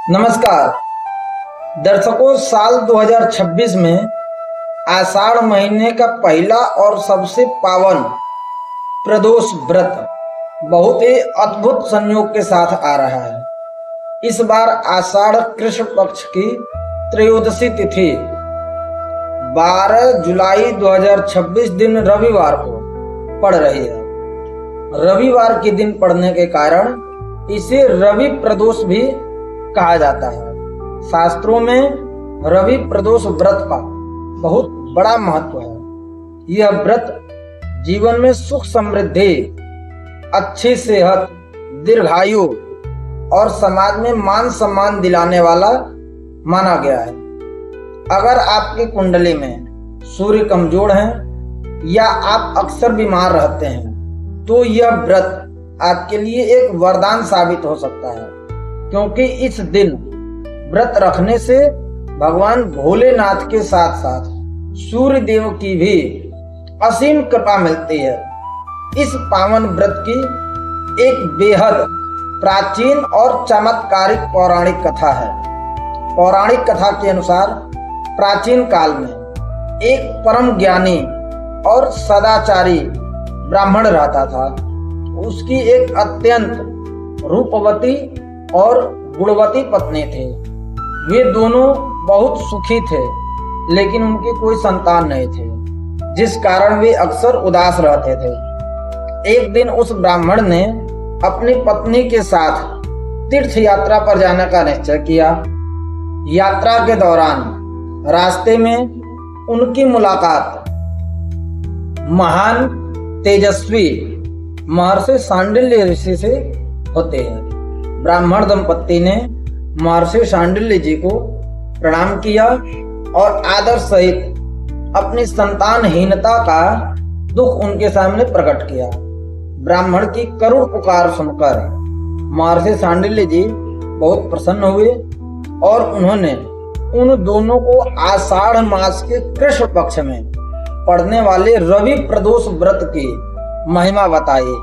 नमस्कार दर्शकों, साल 2026 में आषाढ़ महीने का पहला और सबसे पावन प्रदोष व्रत बहुत ही अद्भुत संयोग के साथ आ रहा है। इस बार आषाढ़ कृष्ण पक्ष की त्रयोदशी तिथि 12 जुलाई 2026 दिन रविवार को पड़ रही है। रविवार के दिन पड़ने के कारण इसे रवि प्रदोष भी कहा जाता है। शास्त्रों में रवि प्रदोष व्रत का बहुत बड़ा महत्व है। यह व्रत जीवन में सुख समृद्धि, अच्छी सेहत, दीर्घायु और समाज में मान सम्मान दिलाने वाला माना गया है। अगर आपकी कुंडली में सूर्य कमजोर है या आप अक्सर बीमार रहते हैं तो यह व्रत आपके लिए एक वरदान साबित हो सकता है, क्योंकि इस दिन व्रत रखने से भगवान भोलेनाथ के साथ साथ सूर्य देव की भी असीम कृपा मिलती है। इस पावन व्रत की एक बेहद प्राचीन और चमत्कारिक पौराणिक कथा है। पौराणिक कथा के अनुसार प्राचीन काल में एक परम ज्ञानी और सदाचारी ब्राह्मण रहता था। उसकी एक अत्यंत रूपवती और गुणवती पत्नी थी। वे दोनों बहुत सुखी थे, लेकिन उनकी कोई संतान नहीं थी, जिस कारण वे अक्सर उदास रहते थे। एक दिन उस ब्राह्मण ने अपनी पत्नी के साथ तीर्थ यात्रा पर जाने का निश्चय किया। यात्रा के दौरान रास्ते में उनकी मुलाकात महान तेजस्वी महर्षि शांडिल्य ऋषि से होते हैं। ब्राह्मण दंपत्ति ने महर्षि शांडिल्य जी को प्रणाम किया और आदर सहित अपनी संतानहीनता का दुख उनके सामने प्रकट किया। ब्राह्मण की करुण पुकार सुनकर महर्षि शांडिल्य जी बहुत प्रसन्न हुए और उन्होंने उन दोनों को आषाढ़ मास के कृष्ण पक्ष में पड़ने वाले रवि प्रदोष व्रत की महिमा बताई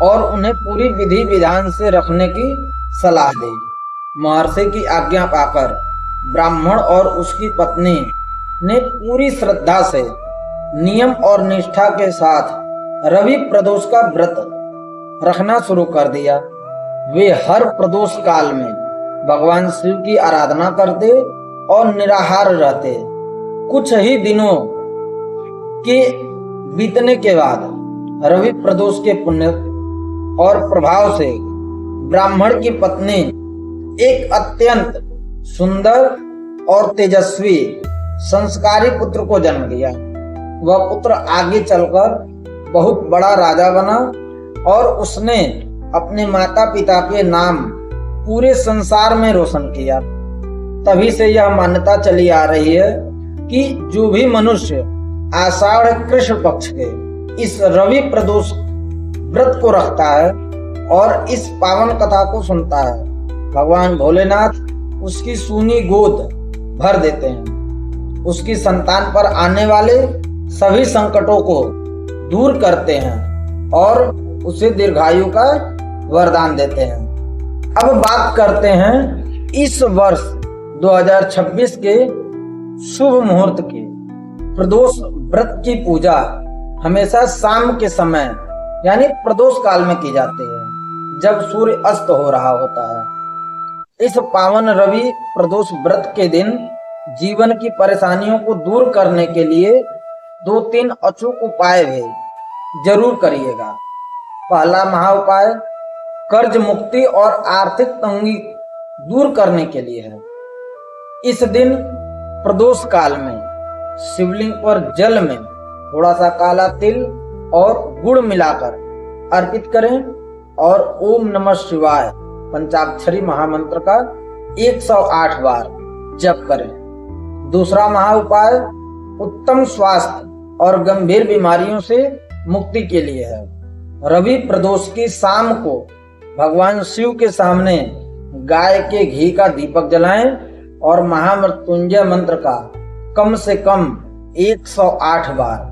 और उन्हें पूरी विधि विधान से रखने की सलाह दी। महर्षि की आज्ञा पाकर ब्राह्मण और उसकी पत्नी ने पूरी श्रद्धा से नियम और निष्ठा के साथ रवि प्रदोष का व्रत रखना शुरू कर दिया। वे हर प्रदोष काल में भगवान शिव की आराधना करते और निराहार रहते। कुछ ही दिनों के बीतने के बाद रवि प्रदोष के पुण्य और प्रभाव से ब्राह्मण की पत्नी एक अत्यंत सुंदर और तेजस्वी संस्कारी पुत्र को जन्म दिया। वह पुत्र आगे चलकर बहुत बड़ा राजा बना और उसने अपने माता पिता के नाम पूरे संसार में रोशन किया। तभी से यह मान्यता चली आ रही है कि जो भी मनुष्य आषाढ़ कृष्ण पक्ष के इस रवि प्रदोष व्रत को रखता है और इस पावन कथा को सुनता है, भगवान भोलेनाथ उसकी सूनी गोद भर देते हैं। उसकी संतान पर आने वाले सभी संकटों को दूर करते हैं और उसे दीर्घायु का वरदान देते हैं। अब बात करते हैं इस वर्ष 2026 के शुभ मुहूर्त की। प्रदोष व्रत की पूजा हमेशा शाम के समय यानी प्रदोष काल में की जाती है, जब सूर्य अस्त हो रहा होता है। इस पावन रवि प्रदोष व्रत के दिन जीवन की परेशानियों को दूर करने के लिए 2-3 अचूक उपाय भी जरूर करिएगा। पहला महा उपाय कर्ज मुक्ति और आर्थिक तंगी दूर करने के लिए है। इस दिन प्रदोष काल में शिवलिंग पर जल में थोड़ा सा काला तिल और गुड़ मिलाकर अर्पित करें और ओम नमः शिवाय पंचाक्षरी महामंत्र का 108 बार जप करें। दूसरा महा उपाय उत्तम स्वास्थ्य और गंभीर बीमारियों से मुक्ति के लिए है। रवि प्रदोष की शाम को भगवान शिव के सामने गाय के घी का दीपक जलाएं और महामृत्युंजय मंत्र का कम से कम 108 बार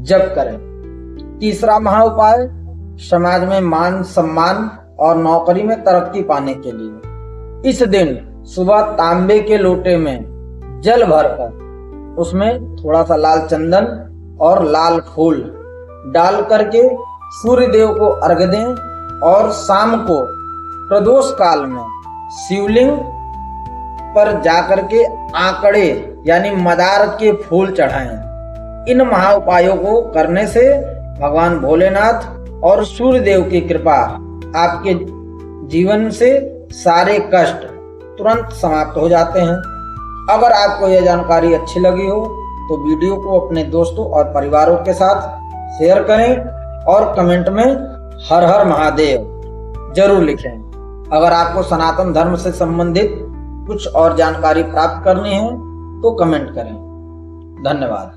जप करें। तीसरा महा उपाय समाज में मान सम्मान और नौकरी में तरक्की पाने के लिए इस दिन सुबह तांबे के लोटे में जल भरकर उसमें थोड़ा सा लाल चंदन और लाल फूल डाल करके सूर्य देव को अर्घ्य दें और शाम को प्रदोष काल में शिवलिंग पर जाकर के आंकड़े यानी मदार के फूल चढ़ाएं। इन महा उपायों को करने से भगवान भोलेनाथ और सूर्य देव की कृपा आपके जीवन से सारे कष्ट तुरंत समाप्त हो जाते हैं। अगर आपको यह जानकारी अच्छी लगी हो तो वीडियो को अपने दोस्तों और परिवारों के साथ शेयर करें और कमेंट में हर हर महादेव जरूर लिखें। अगर आपको सनातन धर्म से संबंधित कुछ और जानकारी प्राप्त करनी है तो कमेंट करें। धन्यवाद।